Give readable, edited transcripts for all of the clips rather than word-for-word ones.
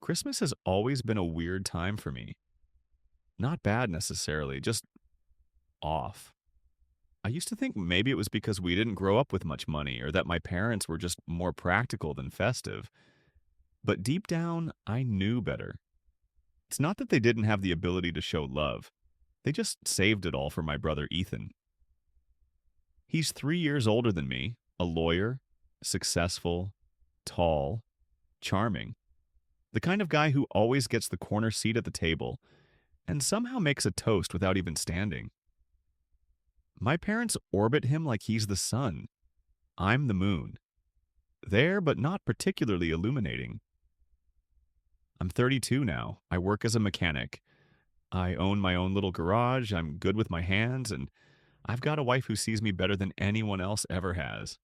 Christmas has always been a weird time for me. Not bad necessarily, just off. I used to think maybe it was because we didn't grow up with much money or that my parents were just more practical than festive. But deep down, I knew better. It's not that they didn't have the ability to show love, they just saved it all for my brother Ethan. He's 3 years older than me, a lawyer, successful, tall, charming. The kind of guy who always gets the corner seat at the table and somehow makes a toast without even standing. My parents orbit him like he's the sun. I'm the moon. There, but not particularly illuminating. I'm 32 now. I work as a mechanic. I own my own little garage. I'm good with my hands, and I've got a wife who sees me better than anyone else ever has.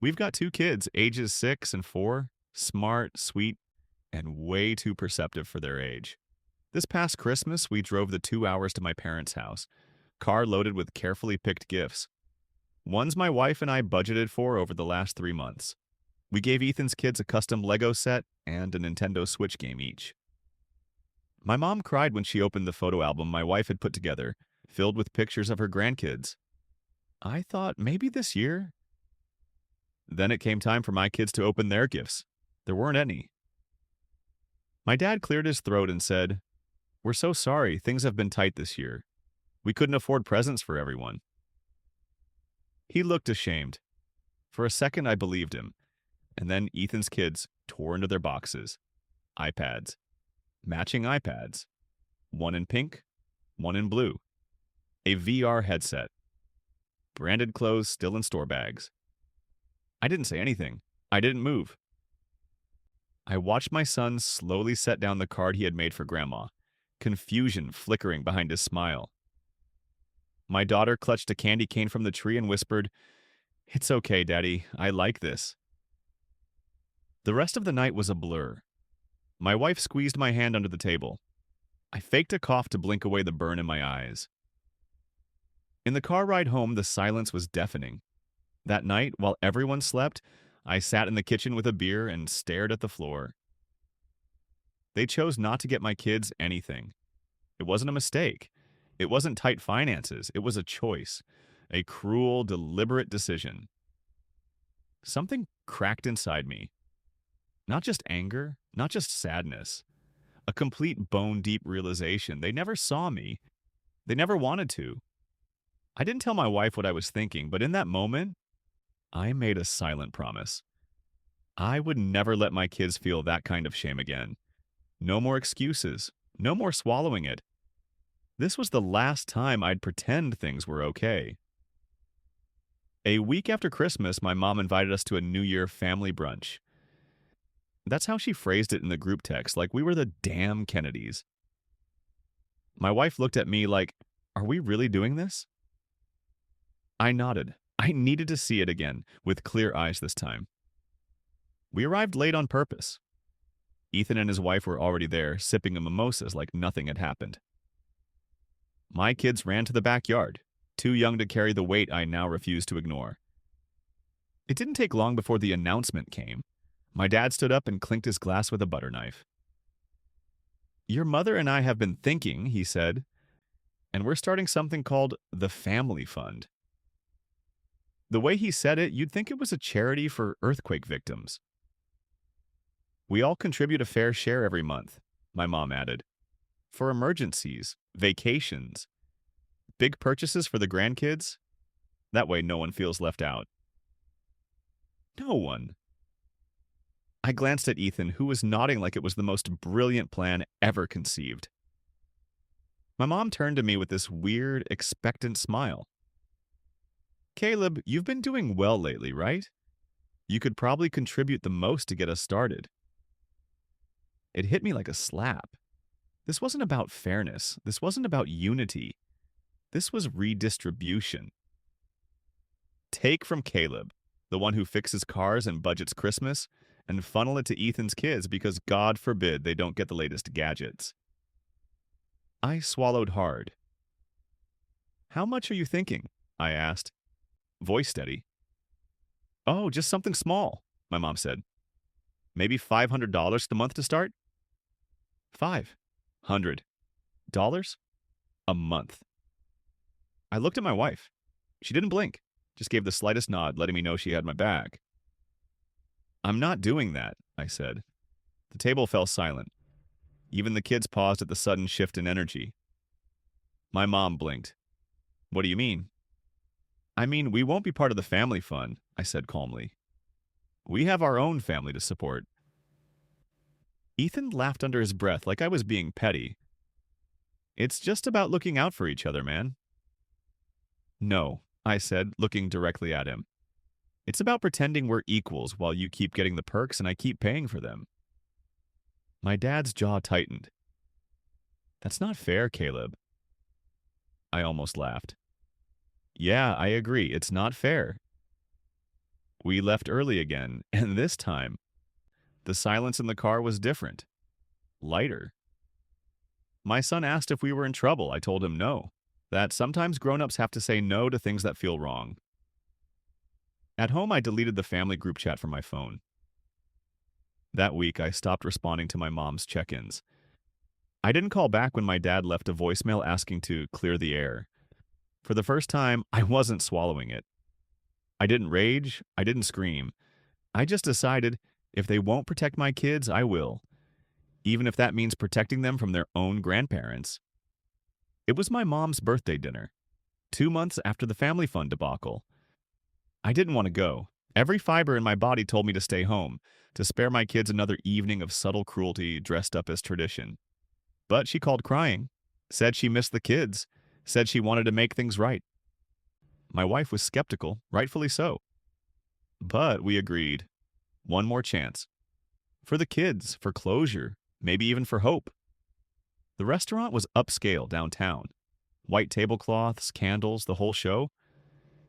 We've got two kids, ages 6 and 4, smart, sweet, and way too perceptive for their age. This past Christmas, we drove the 2 hours to my parents' house, car loaded with carefully picked gifts. One's my wife and I budgeted for over the last 3 months. We gave Ethan's kids a custom Lego set and a Nintendo Switch game each. My mom cried when she opened the photo album my wife had put together, filled with pictures of her grandkids. I thought maybe this year. Then it came time for my kids to open their gifts. There weren't any. My dad cleared his throat and said, "We're so sorry, things have been tight this year. We couldn't afford presents for everyone." He looked ashamed. For a second, I believed him. And then Ethan's kids tore into their boxes. iPads. Matching iPads. One in pink, one in blue. A VR headset. Branded clothes still in store bags. I didn't say anything. I didn't move. I watched my son slowly set down the card he had made for Grandma, confusion flickering behind his smile. My daughter clutched a candy cane from the tree and whispered, "It's okay, Daddy. I like this." The rest of the night was a blur. My wife squeezed my hand under the table. I faked a cough to blink away the burn in my eyes. In the car ride home, the silence was deafening. That night, while everyone slept, I sat in the kitchen with a beer and stared at the floor. They chose not to get my kids anything. It wasn't a mistake. It wasn't tight finances. It was a choice. A cruel, deliberate decision. Something cracked inside me. Not just anger, not just sadness. A complete bone-deep realization. They never saw me. They never wanted to. I didn't tell my wife what I was thinking, but in that moment, I made a silent promise. I would never let my kids feel that kind of shame again. No more excuses. No more swallowing it. This was the last time I'd pretend things were okay. A week after Christmas, my mom invited us to a New Year family brunch. That's how she phrased it in the group text, like we were the damn Kennedys. My wife looked at me like, "Are we really doing this?" I nodded. I needed to see it again, with clear eyes this time. We arrived late on purpose. Ethan and his wife were already there, sipping a mimosas like nothing had happened. My kids ran to the backyard, too young to carry the weight I now refused to ignore. It didn't take long before the announcement came. My dad stood up and clinked his glass with a butter knife. "Your mother and I have been thinking," he said, "and we're starting something called the Family Fund." The way he said it, you'd think it was a charity for earthquake victims. "We all contribute a fair share every month," my mom added. "For emergencies, vacations, big purchases for the grandkids. That way no one feels left out." No one. I glanced at Ethan, who was nodding like it was the most brilliant plan ever conceived. My mom turned to me with this weird, expectant smile. "Caleb, you've been doing well lately, right? You could probably contribute the most to get us started." It hit me like a slap. This wasn't about fairness. This wasn't about unity. This was redistribution. Take from Caleb, the one who fixes cars and budgets Christmas, and funnel it to Ethan's kids because God forbid they don't get the latest gadgets. I swallowed hard. "How much are you thinking?" I asked, voice steady. "Oh, just something small," my mom said. Maybe $500 a month to start? $500 a month. I looked at my wife. She didn't blink, just gave the slightest nod, letting me know she had my back. I'm not doing that, I said. The table fell silent. Even the kids paused at the sudden shift in energy. My mom blinked. What do you mean? I mean, we won't be part of the family fund, I said calmly. We have our own family to support. Ethan laughed under his breath like I was being petty. It's just about looking out for each other, man. No, I said, looking directly at him. It's about pretending we're equals while you keep getting the perks and I keep paying for them. My dad's jaw tightened. That's not fair, Caleb. I almost laughed. Yeah, I agree. It's not fair. We left early again, and this time, the silence in the car was different. Lighter. My son asked if we were in trouble. I told him no. That sometimes grown-ups have to say no to things that feel wrong. At home, I deleted the family group chat from my phone. That week, I stopped responding to my mom's check-ins. I didn't call back when my dad left a voicemail asking to clear the air. For the first time, I wasn't swallowing it. I didn't rage. I didn't scream. I just decided if they won't protect my kids, I will. Even if that means protecting them from their own grandparents. It was my mom's birthday dinner, 2 months after the family fund debacle. I didn't want to go. Every fiber in my body told me to stay home, to spare my kids another evening of subtle cruelty dressed up as tradition. But she called crying, said she missed the kids, said she wanted to make things right. My wife was skeptical, rightfully so. But we agreed. One more chance. For the kids, for closure, maybe even for hope. The restaurant was upscale downtown. White tablecloths, candles, the whole show.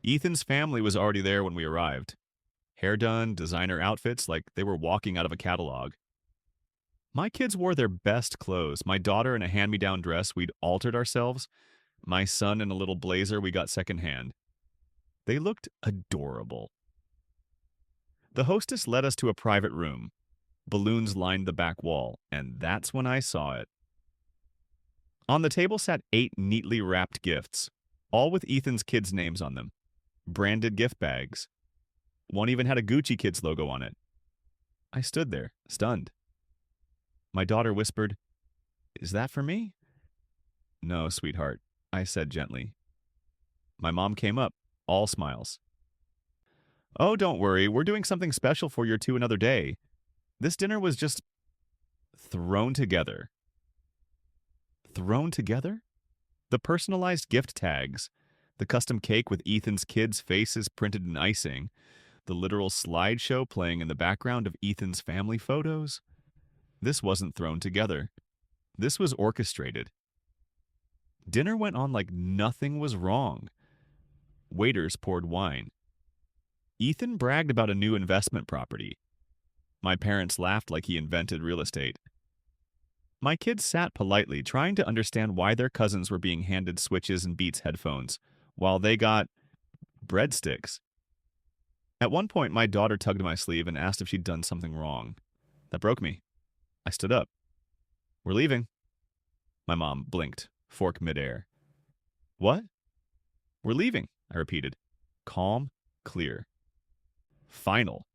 Ethan's family was already there when we arrived. Hair done, designer outfits like they were walking out of a catalog. My kids wore their best clothes. My daughter in a hand-me-down dress we'd altered ourselves. My son in a little blazer we got secondhand. They looked adorable. The hostess led us to a private room. Balloons lined the back wall, and that's when I saw it. On the table sat 8 neatly wrapped gifts, all with Ethan's kids' names on them. Branded gift bags. One even had a Gucci Kids logo on it. I stood there, stunned. My daughter whispered, "Is that for me?" "No, sweetheart," I said gently. My mom came up, all smiles. "Oh, don't worry, we're doing something special for your two another day. This dinner was just thrown together." Thrown together? The personalized gift tags, the custom cake with Ethan's kids' faces printed in icing, the literal slideshow playing in the background of Ethan's family photos. This wasn't thrown together. This was orchestrated. Dinner went on like nothing was wrong. Waiters poured wine. Ethan bragged about a new investment property. My parents laughed like he invented real estate. My kids sat politely, trying to understand why their cousins were being handed Switches and Beats headphones, while they got breadsticks. At one point, my daughter tugged my sleeve and asked if she'd done something wrong. That broke me. I stood up. "We're leaving." My mom blinked, fork midair. "What?" "We're leaving," I repeated. Calm, clear. Final.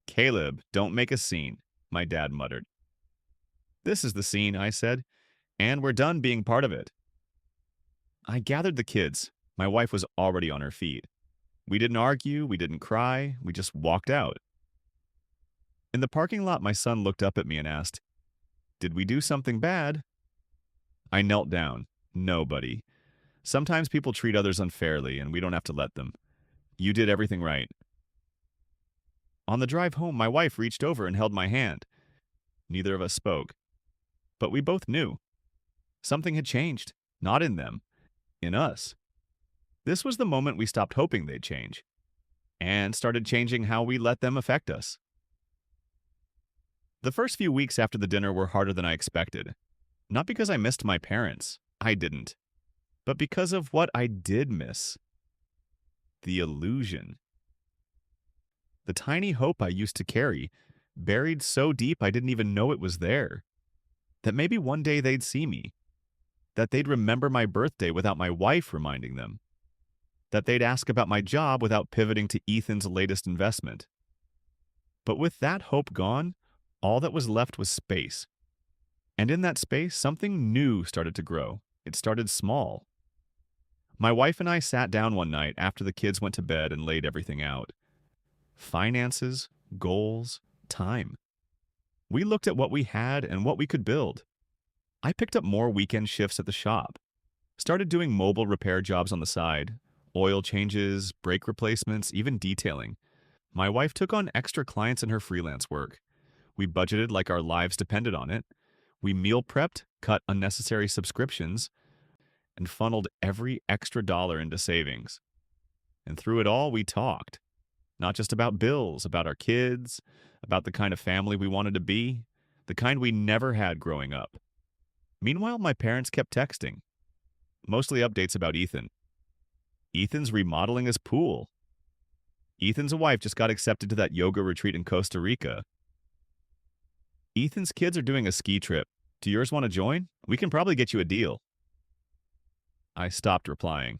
"Caleb, don't make a scene," my dad muttered. "This is the scene," I said, "and we're done being part of it." I gathered the kids. My wife was already on her feet. We didn't argue, we didn't cry, we just walked out. In the parking lot, my son looked up at me and asked, "Did we do something bad?" I knelt down. "No, buddy. Sometimes people treat others unfairly, and we don't have to let them. You did everything right." On the drive home, my wife reached over and held my hand. Neither of us spoke. But we both knew. Something had changed. Not in them. In us. This was the moment we stopped hoping they'd change. And started changing how we let them affect us. The first few weeks after the dinner were harder than I expected. Not because I missed my parents. I didn't. But because of what I did miss. The illusion. The tiny hope I used to carry, buried so deep I didn't even know it was there. That maybe one day they'd see me, that they'd remember my birthday without my wife reminding them, that they'd ask about my job without pivoting to Ethan's latest investment. But with that hope gone, all that was left was space. And in that space, something new started to grow. It started small. My wife and I sat down one night after the kids went to bed and laid everything out. Finances, goals, time. We looked at what we had and what we could build. I picked up more weekend shifts at the shop, started doing mobile repair jobs on the side, oil changes, brake replacements, even detailing. My wife took on extra clients in her freelance work. We budgeted like our lives depended on it. We meal prepped, cut unnecessary subscriptions, and funneled every extra dollar into savings. And through it all, we talked. Not just about bills, about our kids, about the kind of family we wanted to be, the kind we never had growing up. Meanwhile, my parents kept texting, mostly updates about Ethan. Ethan's remodeling his pool. Ethan's wife just got accepted to that yoga retreat in Costa Rica. Ethan's kids are doing a ski trip. Do yours want to join? We can probably get you a deal. I stopped replying.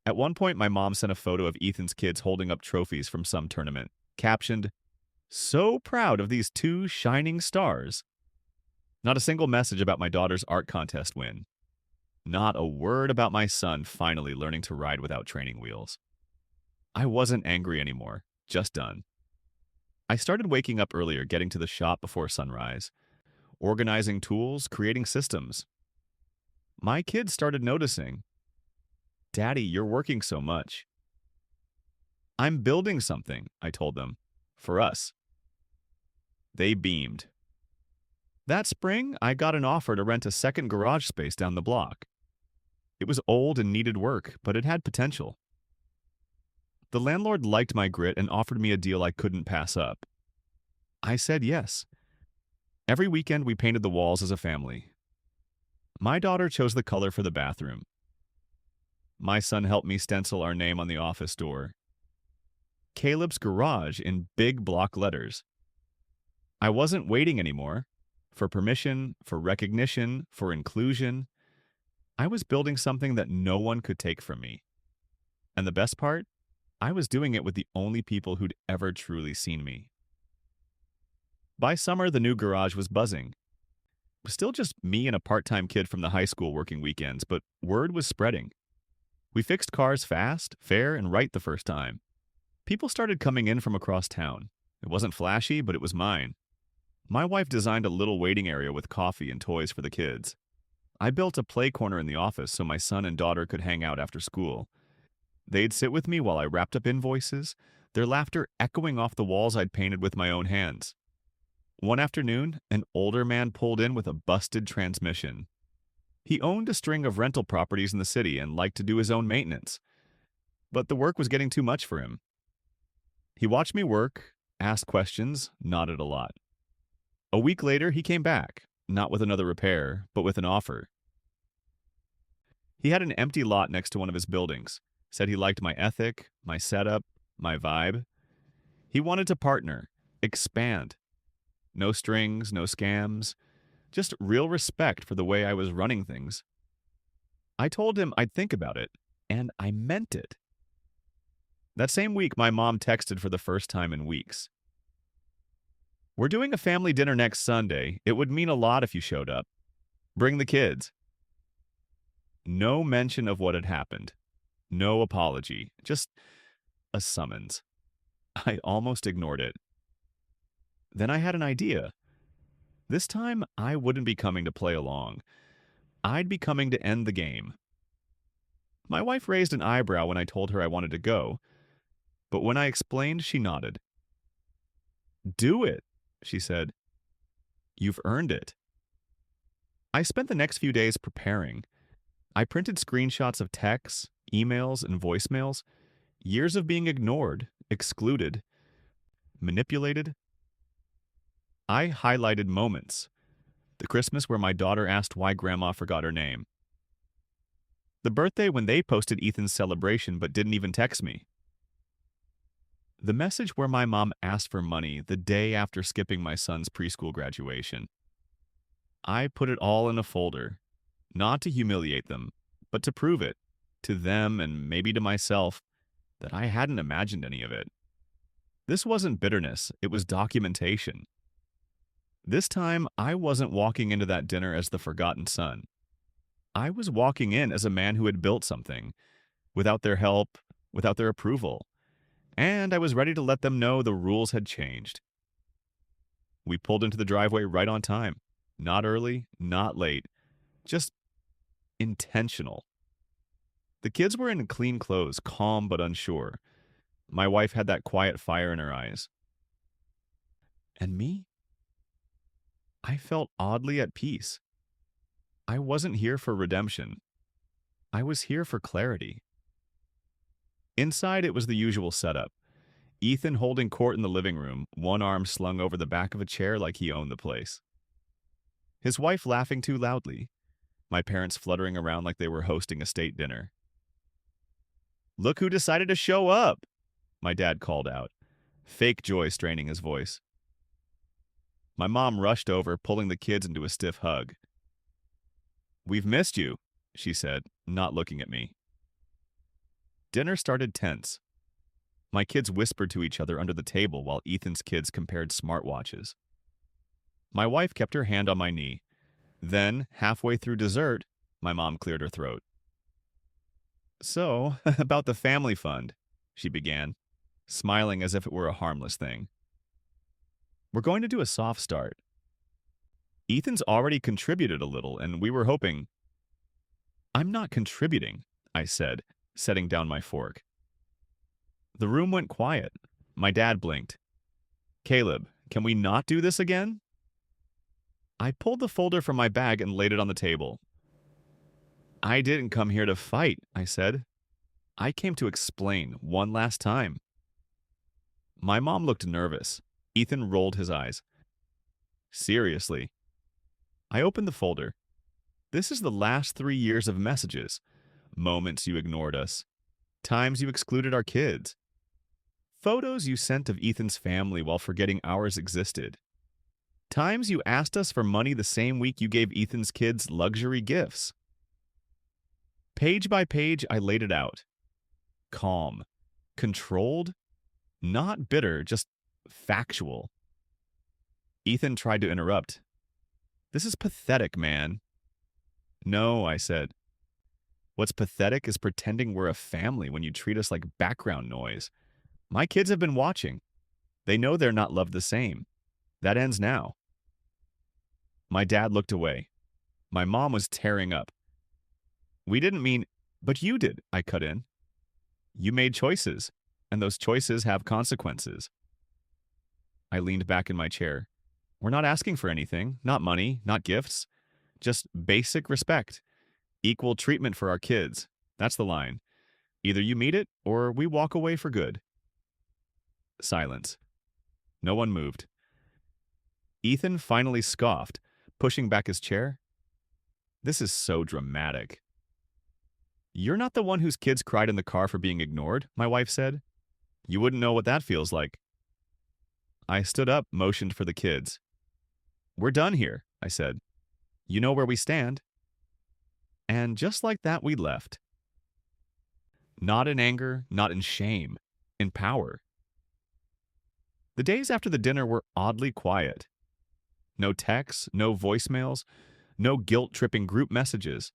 At one point, my mom sent a photo of Ethan's kids holding up trophies from some tournament, captioned, "So proud of these two shining stars." Not a single message about my daughter's art contest win. Not a word about my son finally learning to ride without training wheels. I wasn't angry anymore, just done. I started waking up earlier, getting to the shop before sunrise, organizing tools, creating systems. My kids started noticing. "Daddy, you're working so much." "I'm building something," I told them, "for us." They beamed. That spring, I got an offer to rent a second garage space down the block. It was old and needed work, but it had potential. The landlord liked my grit and offered me a deal I couldn't pass up. I said yes. Every weekend, we painted the walls as a family. My daughter chose the color for the bathroom. My son helped me stencil our name on the office door. Caleb's Garage in big block letters. I wasn't waiting anymore. For permission, for recognition, for inclusion. I was building something that no one could take from me. And the best part? I was doing it with the only people who'd ever truly seen me. By summer, the new garage was buzzing. It was still just me and a part-time kid from the high school working weekends, but word was spreading. We fixed cars fast, fair, and right the first time. People started coming in from across town. It wasn't flashy, but it was mine. My wife designed a little waiting area with coffee and toys for the kids. I built a play corner in the office so my son and daughter could hang out after school. They'd sit with me while I wrapped up invoices, their laughter echoing off the walls I'd painted with my own hands. One afternoon, an older man pulled in with a busted transmission. He owned a string of rental properties in the city and liked to do his own maintenance. But the work was getting too much for him. He watched me work, asked questions, nodded a lot. A week later, he came back, not with another repair, but with an offer. He had an empty lot next to one of his buildings, said he liked my ethic, my setup, my vibe. He wanted to partner, expand. No strings, no scams, just real respect for the way I was running things. I told him I'd think about it, and I meant it. That same week, my mom texted for the first time in weeks. "We're doing a family dinner next Sunday. It would mean a lot if you showed up. Bring the kids." No mention of what had happened. No apology. Just a summons. I almost ignored it. Then I had an idea. This time, I wouldn't be coming to play along. I'd be coming to end the game. My wife raised an eyebrow when I told her I wanted to go, but when I explained, she nodded. "Do it," she said. "You've earned it." I spent the next few days preparing. I printed screenshots of texts, emails, and voicemails. Years of being ignored, excluded, manipulated. I highlighted moments. The Christmas where my daughter asked why Grandma forgot her name. The birthday when they posted Ethan's celebration but didn't even text me. The message where my mom asked for money the day after skipping my son's preschool graduation. I put it all in a folder, not to humiliate them, but to prove it, to them and maybe to myself, that I hadn't imagined any of it. This wasn't bitterness, it was documentation. This time, I wasn't walking into that dinner as the forgotten son. I was walking in as a man who had built something, without their help, without their approval, and I was ready to let them know the rules had changed. We pulled into the driveway right on time. Not early, not late, just intentional. The kids were in clean clothes, calm but unsure. My wife had that quiet fire in her eyes. And me? I felt oddly at peace. I wasn't here for redemption. I was here for clarity. Inside, it was the usual setup. Ethan holding court in the living room, one arm slung over the back of a chair like he owned the place. His wife laughing too loudly. My parents fluttering around like they were hosting a state dinner. "Look who decided to show up," my dad called out, fake joy straining his voice. My mom rushed over, pulling the kids into a stiff hug. "We've missed you," she said, not looking at me. Dinner started tense. My kids whispered to each other under the table while Ethan's kids compared smartwatches. My wife kept her hand on my knee. Then, halfway through dessert, my mom cleared her throat. "So, about the family fund," she began, smiling as if it were a harmless thing. "We're going to do a soft start. Ethan's already contributed a little, and we were hoping—" "I'm not contributing," I said, setting down my fork. The room went quiet. My dad blinked. "Caleb, can we not do this again?" I pulled the folder from my bag and laid it on the table. "I didn't come here to fight," I said. "I came to explain one last time." My mom looked nervous. Ethan rolled his eyes. "Seriously?" I opened the folder. "This is the last 3 years of messages. Moments you ignored us. Times you excluded our kids. Photos you sent of Ethan's family while forgetting ours existed. Times you asked us for money the same week you gave Ethan's kids luxury gifts." Page by page, I laid it out. Calm. Controlled. Not bitter, just factual. Ethan tried to interrupt. "This is pathetic, man." "No," I said. "What's pathetic is pretending we're a family when you treat us like background noise. My kids have been watching. They know they're not loved the same. That ends now." My dad looked away. My mom was tearing up. "We didn't mean—" "But you did," I cut in. "You made choices, and those choices have consequences." I leaned back in my chair. "We're not asking for anything, not money, not gifts. Just basic respect. Equal treatment for our kids. That's the line. Either you meet it, or we walk away for good." Silence. No one moved. Ethan finally scoffed, pushing back his chair. "This is so dramatic." "You're not the one whose kids cried in the car for being ignored," my wife said. "You wouldn't know what that feels like." I stood up, motioned for the kids. "We're done here," I said. "You know where we stand." And just like that, we left. Not in anger, not in shame, in power. The days after the dinner were oddly quiet. No texts, no voicemails, no guilt-tripping group messages.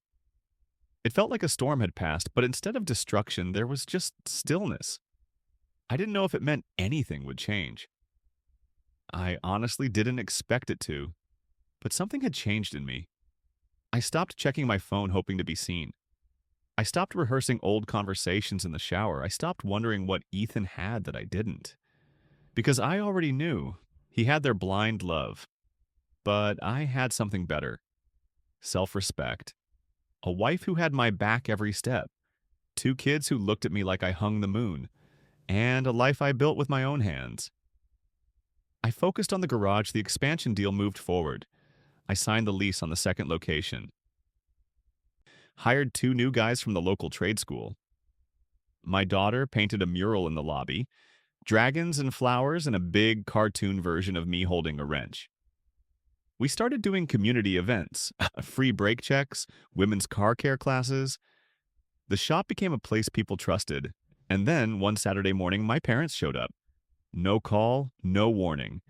It felt like a storm had passed, but instead of destruction, there was just stillness. I didn't know if it meant anything would change. I honestly didn't expect it to, but something had changed in me. I stopped checking my phone hoping to be seen. I stopped rehearsing old conversations in the shower. I stopped wondering what Ethan had that I didn't. Because I already knew he had their blind love. But I had something better. Self-respect. A wife who had my back every step. 2 kids who looked at me like I hung the moon. And a life I built with my own hands. I focused on the garage. The expansion deal moved forward. I signed the lease on the second location. Hired 2 new guys from the local trade school. My daughter painted a mural in the lobby. Dragons and flowers and a big cartoon version of me holding a wrench. We started doing community events, free brake checks, women's car care classes. The shop became a place people trusted. And then, one Saturday morning, my parents showed up. No call, no warning.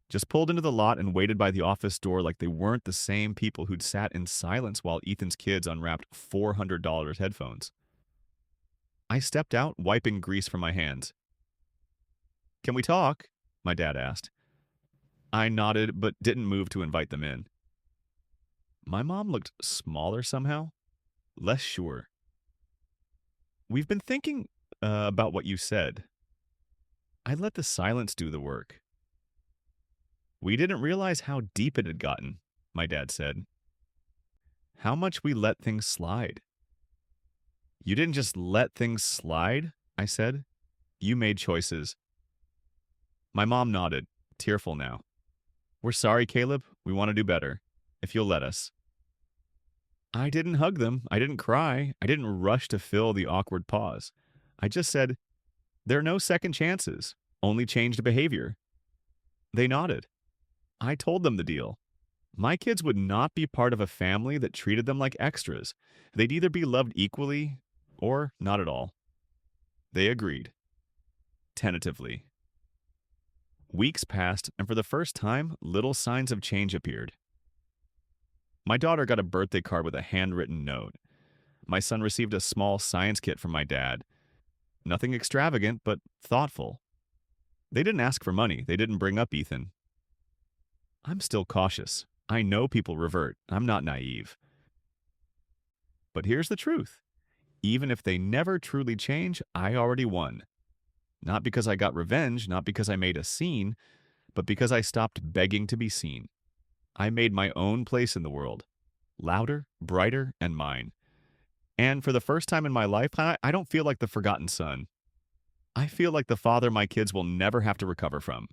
Just pulled into the lot and waited by the office door like they weren't the same people who'd sat in silence while Ethan's kids unwrapped $400 headphones. I stepped out, wiping grease from my hands. "Can we talk?" my dad asked. I nodded, but didn't move to invite them in. My mom looked smaller somehow, less sure. "We've been thinking about what you said." I let the silence do the work. "We didn't realize how deep it had gotten," my dad said. "How much we let things slide." "You didn't just let things slide," I said. "You made choices." My mom nodded, tearful now. "We're sorry, Caleb. We want to do better. If you'll let us." I didn't hug them. I didn't cry. I didn't rush to fill the awkward pause. I just said, "There are no second chances, only changed behavior." They nodded. I told them the deal. My kids would not be part of a family that treated them like extras. They'd either be loved equally or not at all. They agreed. Tentatively. Weeks passed, and for the first time, little signs of change appeared. My daughter got a birthday card with a handwritten note. My son received a small science kit from my dad. Nothing extravagant, but thoughtful. They didn't ask for money. They didn't bring up Ethan. I'm still cautious. I know people revert. I'm not naive. But here's the truth. Even if they never truly change, I already won. Not because I got revenge, not because I made a scene, but because I stopped begging to be seen. I made my own place in the world. Louder, brighter, and mine. And for the first time in my life, I don't feel like the forgotten son. I feel like the father my kids will never have to recover from.